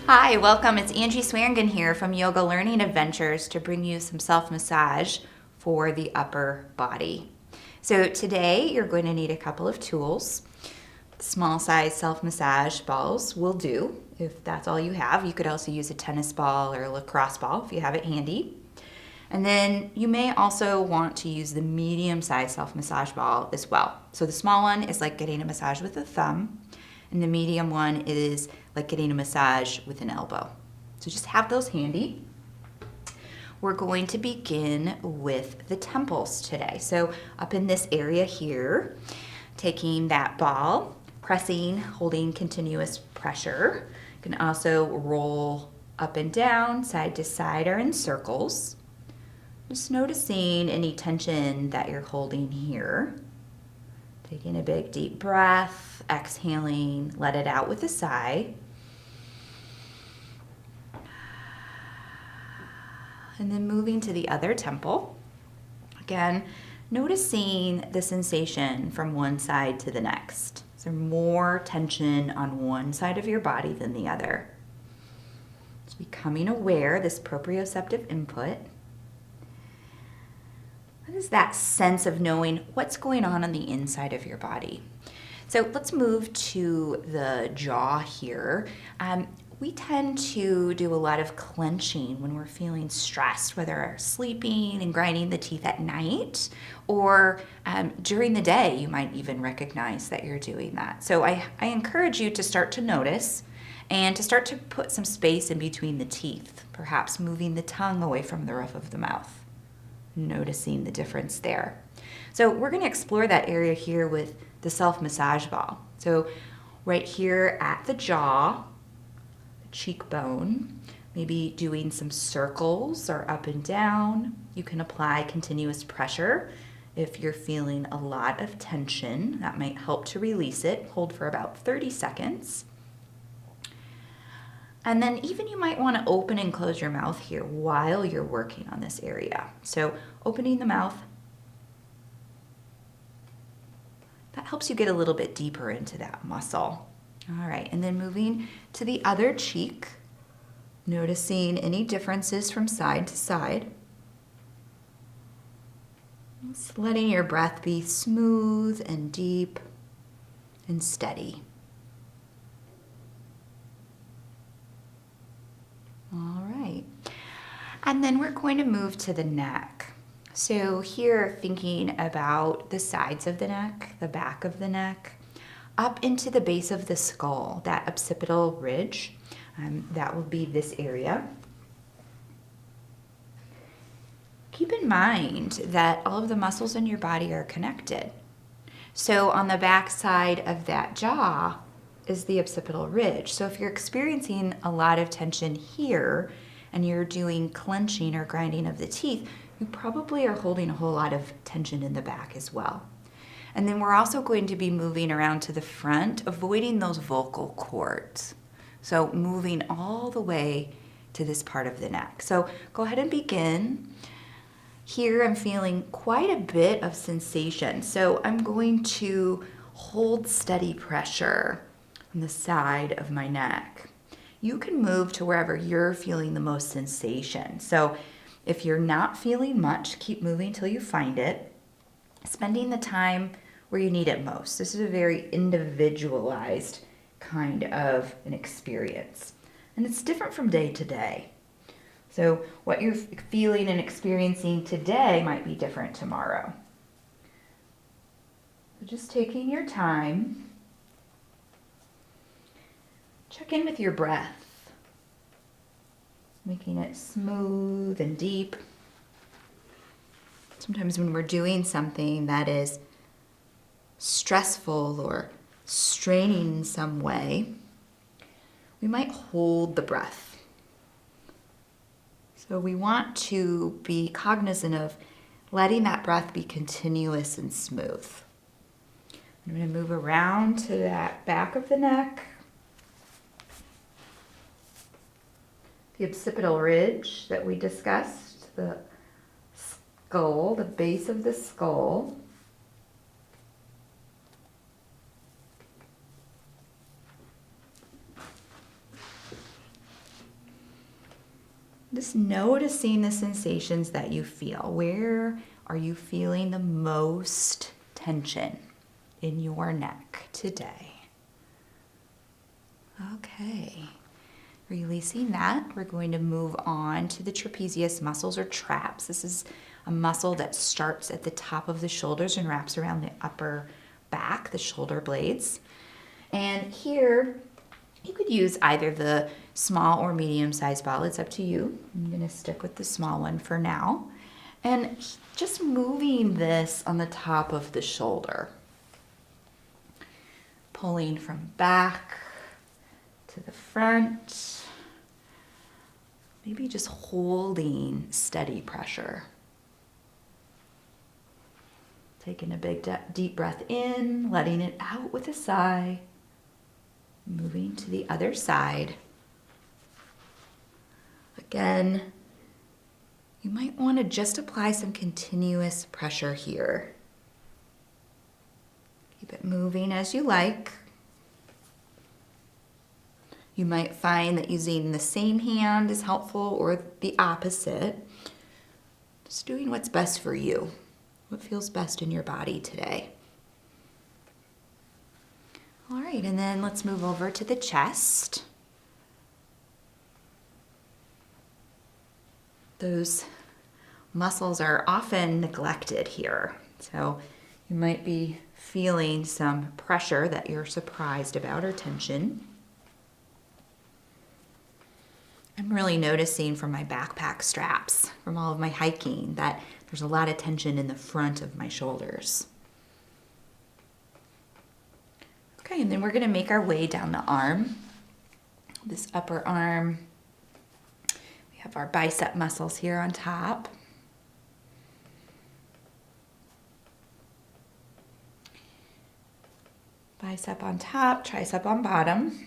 Hi, welcome. It's Angie Swearingen here from Yoga Learning Adventures to bring you some self-massage for the upper body. So today you're going to need a couple of tools. Small size self-massage balls will do if that's all you have. You could also use a tennis ball or a lacrosse ball if you have it handy. And then you may also want to use the medium-sized self-massage ball as well. So the small one is like getting a massage with a thumb, and the medium one is like getting a massage with an elbow. So just have those handy. We're going to begin with the temples today. So up in this area here, taking that ball, pressing, holding continuous pressure. You can also roll up and down, side to side, or in circles. Just noticing any tension that you're holding here. Taking a big deep breath, exhaling, let it out with a sigh. And then moving to the other temple. Again, noticing the sensation from one side to the next. Is there more tension on one side of your body than the other? Just becoming aware, this proprioceptive input. What is that sense of knowing what's going on the inside of your body? So let's move to the jaw here. We tend to do a lot of clenching when we're feeling stressed, whether sleeping and grinding the teeth at night, or during the day, you might even recognize that you're doing that. So I encourage you to start to notice and to start to put some space in between the teeth, perhaps moving the tongue away from the roof of the mouth. Noticing the difference there. So we're going to explore that area here with the self-massage ball. So right here at the jaw, the cheekbone, maybe doing some circles or up and down. You can apply continuous pressure if you're feeling a lot of tension. That might help to release it. Hold for about 30 seconds. And then even you might want to open and close your mouth here while you're working on this area. So opening the mouth, that helps you get a little bit deeper into that muscle. All right, and then moving to the other cheek, noticing any differences from side to side. Just letting your breath be smooth and deep and steady. All right, and then we're going to move to the neck. So here, thinking about the sides of the neck, the back of the neck, up into the base of the skull, that occipital ridge, that will be this area. Keep in mind that all of the muscles in your body are connected. So on the back side of that jaw is the occipital ridge. So if you're experiencing a lot of tension here and you're doing clenching or grinding of the teeth, you probably are holding a whole lot of tension in the back as well. And then we're also going to be moving around to the front, avoiding those vocal cords. So moving all the way to this part of the neck. So go ahead and begin. Here I'm feeling quite a bit of sensation. So I'm going to hold steady pressure on the side of my neck. You can move to wherever you're feeling the most sensation. So if you're not feeling much, keep moving till you find it. Spending the time where you need it most. This is a very individualized kind of an experience. And it's different from day to day. So what you're feeling and experiencing today might be different tomorrow. So just taking your time. Check in with your breath, making it smooth and deep. Sometimes when we're doing something that is stressful or straining in some way, we might hold the breath. So we want to be cognizant of letting that breath be continuous and smooth. I'm going to move around to that back of the neck. The occipital ridge that we discussed, the skull, the base of the skull. Just noticing the sensations that you feel. Where are you feeling the most tension in your neck today? Okay. Releasing that, we're going to move on to the trapezius muscles or traps. This is a muscle that starts at the top of the shoulders and wraps around the upper back, the shoulder blades. And here, you could use either the small or medium-sized ball. It's up to you. I'm going to stick with the small one for now. And just moving this on the top of the shoulder. Pulling from back to the front. Maybe just holding steady pressure. Taking a big deep breath in, letting it out with a sigh. Moving to the other side. Again, you might want to just apply some continuous pressure here. Keep it moving as you like. You might find that using the same hand is helpful or the opposite. Just doing what's best for you, what feels best in your body today. All right, and then let's move over to the chest. Those muscles are often neglected here, so you might be feeling some pressure that you're surprised about or tension. I'm really noticing from my backpack straps, from all of my hiking, that there's a lot of tension in the front of my shoulders. Okay, and then we're gonna make our way down the arm, this upper arm. We have our bicep muscles here on top. Bicep on top, tricep on bottom.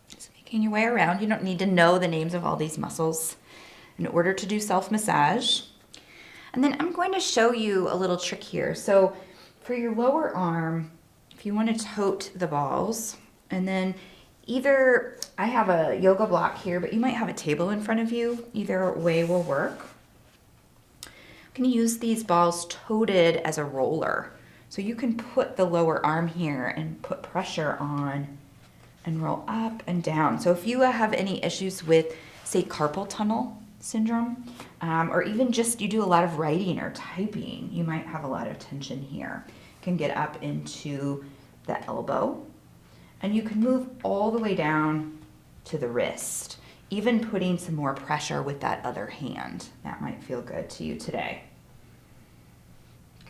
Just making your way around. You don't need to know the names of all these muscles in order to do self-massage. And then I'm going to show you a little trick here. So for your lower arm, if you want to tote the balls, and then either, I have a yoga block here, but you might have a table in front of you. Either way will work. I'm going to use these balls toted as a roller. So you can put the lower arm here and put pressure on and roll up and down. So if you have any issues with, say, carpal tunnel syndrome, or even just you do a lot of writing or typing, you might have a lot of tension here. Can get up into the elbow, and you can move all the way down to the wrist, even putting some more pressure with that other hand. That might feel good to you today.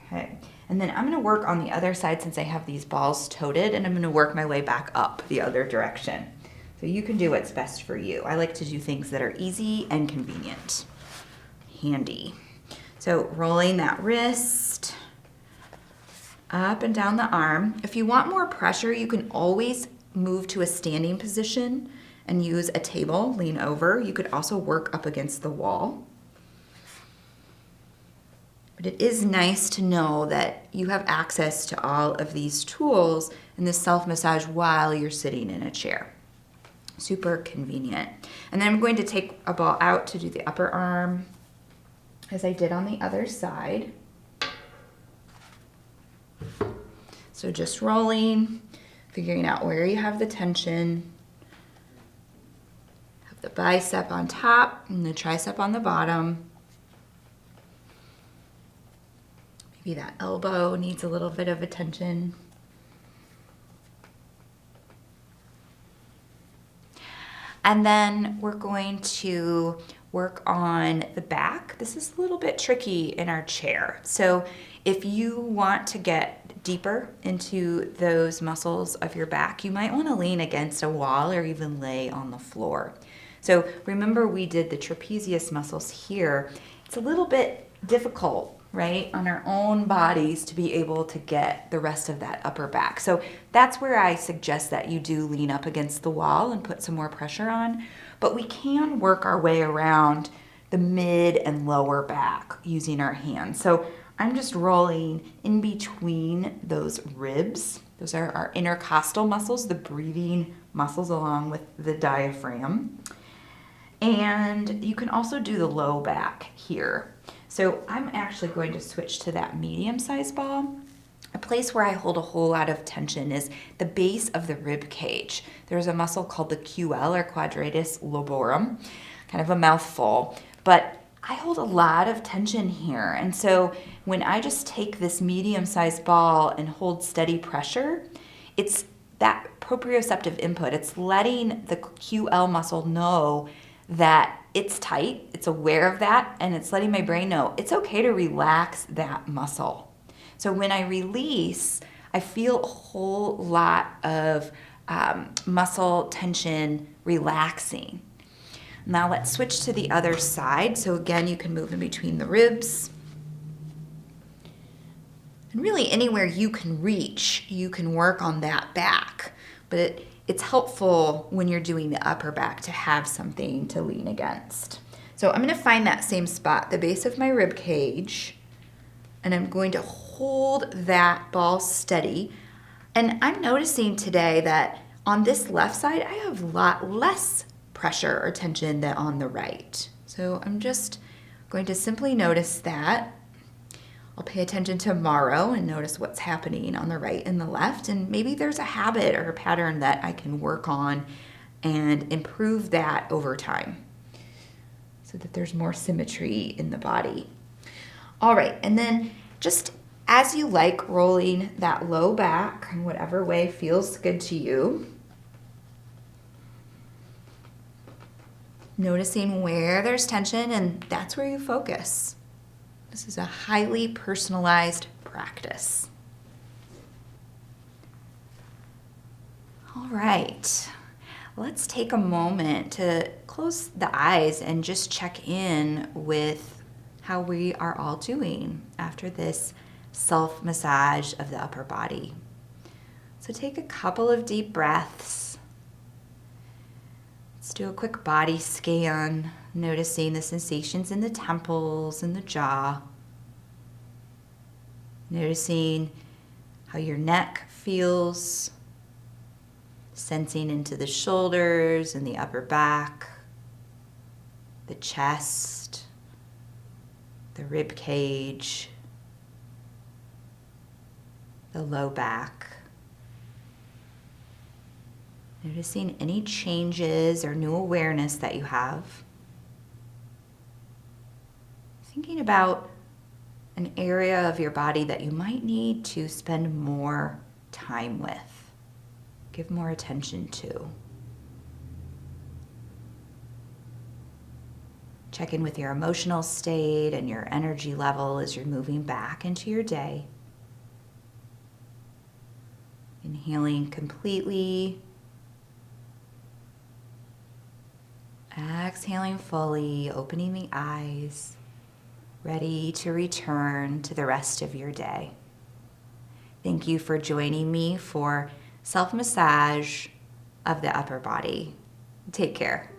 Okay, and then I'm going to work on the other side since I have these balls toted, and I'm going to work my way back up the other direction. So you can do what's best for you. I like to do things that are easy and convenient. Handy. So rolling that wrist up and down the arm. If you want more pressure, you can always move to a standing position and use a table, lean over. You could also work up against the wall. But it is nice to know that you have access to all of these tools in this self-massage while you're sitting in a chair. Super convenient. And then I'm going to take a ball out to do the upper arm as I did on the other side. So just rolling, figuring out where you have the tension. Have the bicep on top and the tricep on the bottom. Maybe that elbow needs a little bit of attention. And then we're going to work on the back. This is a little bit tricky in our chair. So if you want to get deeper into those muscles of your back, you might want to lean against a wall or even lay on the floor. So remember, we did the trapezius muscles here. It's a little bit difficult, right, on our own bodies to be able to get the rest of that upper back. So that's where I suggest that you do lean up against the wall and put some more pressure on. But we can work our way around the mid and lower back using our hands. So I'm just rolling in between those ribs. Those are our intercostal muscles, the breathing muscles along with the diaphragm. And you can also do the low back here. So I'm actually going to switch to that medium-sized ball. A place where I hold a whole lot of tension is the base of the rib cage. There's a muscle called the QL, or quadratus lumborum, kind of a mouthful, but I hold a lot of tension here. And so when I just take this medium-sized ball and hold steady pressure, it's that proprioceptive input. It's letting the QL muscle know that it's tight, it's aware of that, and it's letting my brain know it's okay to relax that muscle. So when I release, I feel a whole lot of muscle tension relaxing. Now let's switch to the other side. So again, you can move in between the ribs. And really anywhere you can reach, you can work on that back. But it's helpful when you're doing the upper back to have something to lean against. So I'm going to find that same spot, the base of my rib cage, and I'm going to hold that ball steady. And I'm noticing today that on this left side, I have a lot less pressure or tension than on the right. So I'm just going to simply notice that. I'll pay attention tomorrow and notice what's happening on the right and the left. And maybe there's a habit or a pattern that I can work on and improve that over time so that there's more symmetry in the body. All right, and then just as you like, rolling that low back in whatever way feels good to you. Noticing where there's tension, and that's where you focus. This is a highly personalized practice. All right, let's take a moment to close the eyes and just check in with how we are all doing after this self-massage of the upper body. So take a couple of deep breaths. Let's do a quick body scan, noticing the sensations in the temples and the jaw. Noticing how your neck feels, sensing into the shoulders and the upper back, the chest, the rib cage, the low back. Noticing any changes or new awareness that you have. Thinking about an area of your body that you might need to spend more time with, give more attention to. Check in with your emotional state and your energy level as you're moving back into your day. Inhaling completely. Exhaling fully, opening the eyes, ready to return to the rest of your day. Thank you for joining me for self-massage of the upper body. Take care.